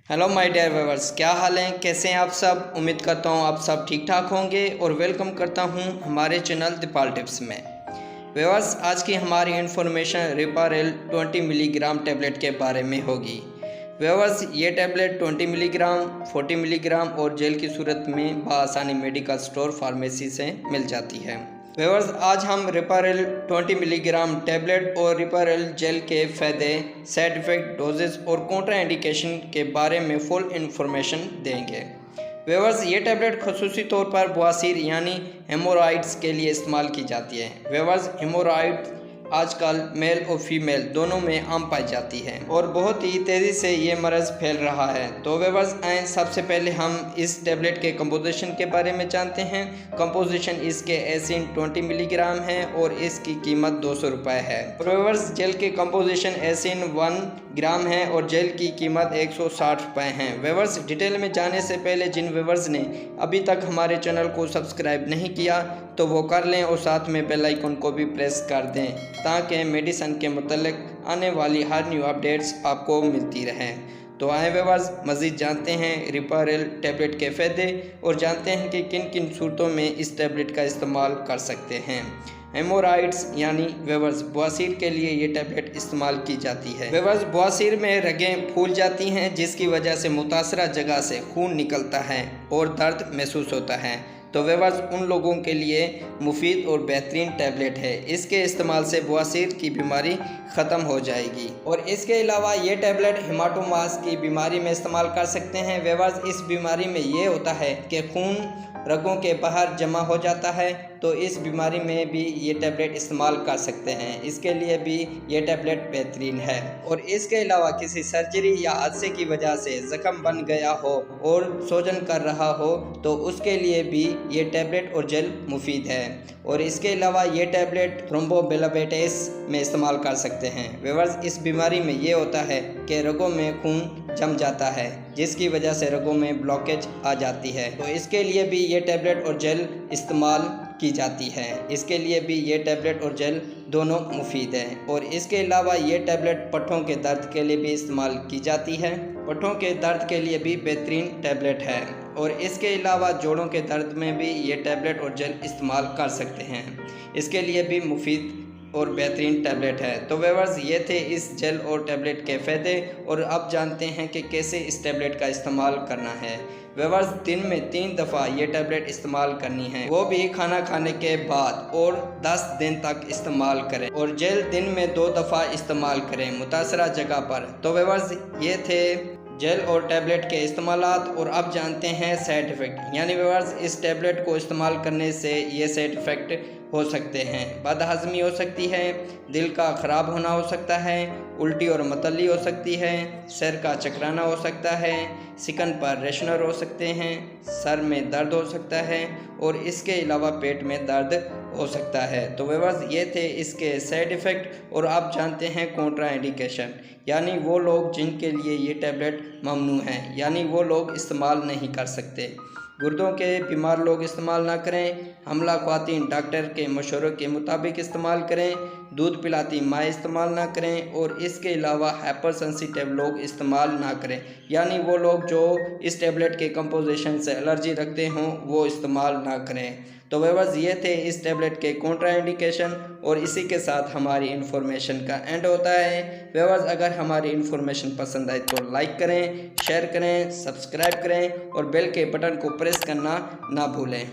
Hello my dear viewers, क्या हाल है, कैसे हैं आप सब। उम्मीद करता हूं आप सब ठीक ठाक होंगे और वेलकम करता हूं हमारे चैनल दीपाल टिप्स में। व्यूअर्स, आज की हमारी इन्फॉर्मेशन रिपारेल 20 मिलीग्राम टैबलेट के बारे में होगी। व्यूअर्स, ये टैबलेट 20 मिलीग्राम, 40 मिलीग्राम और जेल की सूरत में बआसानी मेडिकल स्टोर फार्मेसी से मिल जाती है। व्यूअर्स, आज हम रिपारेल 20 मिलीग्राम टैबलेट और रिपारेल जेल के फ़ायदे, साइड इफ़ेक्ट, डोजेस और कॉन्ट्रा इंडिकेशन के बारे में फुल इन्फॉर्मेशन देंगे। व्यूअर्स, ये टैबलेट खसूसी तौर पर बवासीर यानी हेमोरॉइड्स के लिए इस्तेमाल की जाती है। व्यूअर्स, हेमोरॉइड आजकल मेल और फीमेल दोनों में आम पाई जाती है और बहुत ही तेज़ी से ये मर्ज़ फैल रहा है। तो व्यूअर्स, आए सबसे पहले हम इस टैबलेट के कंपोजिशन के बारे में जानते हैं। कंपोजिशन इसके एसिन 20 मिलीग्राम है और इसकी कीमत 200 रुपये है। व्यूअर्स, जेल के कंपोजिशन एसिन 1 ग्राम है और जेल की कीमत 160 रुपये हैं। व्यूअर्स, डिटेल में जाने से पहले जिन व्यूअर्स ने अभी तक हमारे चैनल को सब्सक्राइब नहीं किया तो वो कर लें और साथ में बेल आइकन को भी प्रेस कर दें ताकि मेडिसिन के मुतल्लिक आने वाली हर न्यू अपडेट्स आपको मिलती रहें। तो आए व्यूअर्स, मज़ीद जानते हैं रिपारेल टैबलेट के फ़ायदे और जानते हैं कि किन किन सूरतों में इस टैबलेट का इस्तेमाल कर सकते हैं। हेमोरॉइड्स यानी व्यूअर्स, बवासीर के लिए ये टैबलेट इस्तेमाल की जाती है। व्यूअर्स, बवासीर में रगें फूल जाती हैं जिसकी वजह से मुतासरा जगह से खून निकलता है और दर्द महसूस होता है। तो व्यूअर्स, उन लोगों के लिए मुफीद और बेहतरीन टैबलेट है। इसके इस्तेमाल से बवासीर की बीमारी ख़त्म हो जाएगी। और इसके अलावा ये टैबलेट हेमाटोमास की बीमारी में इस्तेमाल कर सकते हैं। व्यूअर्स, इस बीमारी में ये होता है कि खून रगों के बाहर जमा हो जाता है, तो इस बीमारी में भी ये टैबलेट इस्तेमाल कर सकते हैं। इसके लिए भी ये टैबलेट बेहतरीन है। और इसके अलावा किसी सर्जरी या हादसे की वजह से ज़ख्म बन गया हो और सूजन कर रहा हो तो उसके लिए भी ये टैबलेट और जेल मुफीद है। और इसके अलावा ये टैबलेट थ्रोम्बोफिलेब्रिटिस में इस्तेमाल कर सकते हैं। व्यूअर्स, इस बीमारी में ये होता है कि रगों में खून जम जाता है जिसकी वजह से रगों में ब्लॉकेज आ जाती है, तो इसके लिए भी ये टैबलेट और जेल इस्तेमाल की जाती है। इसके लिए भी ये टैबलेट और जेल दोनों मुफीद हैं। और इसके अलावा ये टैबलेट पट्ठों के दर्द के लिए भी इस्तेमाल की जाती है। पट्ठों के दर्द के लिए भी बेहतरीन टैबलेट है। और इसके अलावा जोड़ों के दर्द में भी ये टैबलेट और जेल इस्तेमाल कर सकते हैं। इसके लिए भी मुफीद और बेहतरीन टैबलेट है। तो व्यूअर्स, ये थे इस जेल और टैबलेट के फ़ायदे। और अब जानते हैं कि कैसे इस टैबलेट का इस्तेमाल करना है। व्यूअर्स, दिन में 3 दफ़ा ये टैबलेट इस्तेमाल करनी है, वो भी खाना खाने के बाद, और 10 दिन तक इस्तेमाल करें। और जेल दिन में 2 दफ़ा इस्तेमाल करें मुतासरा जगह पर। तो व्यूअर्स, ये थे जेल और टैबलेट के इस्तेमालात। और अब जानते हैं साइड इफ़ेक्ट। यानी व्यूअर्स, इस टैबलेट को इस्तेमाल करने से ये साइड इफ़ेक्ट हो सकते हैं। बदहज़मी हो सकती है, दिल का ख़राब होना हो सकता है, उल्टी और मतली हो सकती है, सर का चकराना हो सकता है, सिकन पर रेशनर हो सकते हैं, सर में दर्द हो सकता है और इसके अलावा पेट में दर्द हो सकता है। तो व्यूअर्स, ये थे इसके साइड इफ़ेक्ट। और आप जानते हैं कॉन्ट्रा इंडिकेशन, यानी वो लोग जिनके लिए ये टैबलेट ममनू है, यानी वो लोग इस्तेमाल नहीं कर सकते। गुर्दों के बीमार लोग इस्तेमाल ना करें। हमला ख्वातीन डॉक्टर के मशवरे के मुताबिक इस्तेमाल करें। दूध पिलाती माँ इस्तेमाल ना करें। और इसके अलावा हाइपर सेंसिटिव लोग इस्तेमाल ना करें, यानी वो लोग जो इस टैबलेट के कंपोजिशन से एलर्जी रखते हों वो इस्तेमाल ना करें। तो व्यूअर्स, ये थे इस टैबलेट के कॉन्ट्रा इंडिकेशन। और इसी के साथ हमारी इन्फॉर्मेशन का एंड होता है। व्यूअर्स, अगर हमारी इन्फॉर्मेशन पसंद आए तो लाइक करें, शेयर करें, सब्सक्राइब करें और बेल के बटन को प्रेस करना ना भूलें।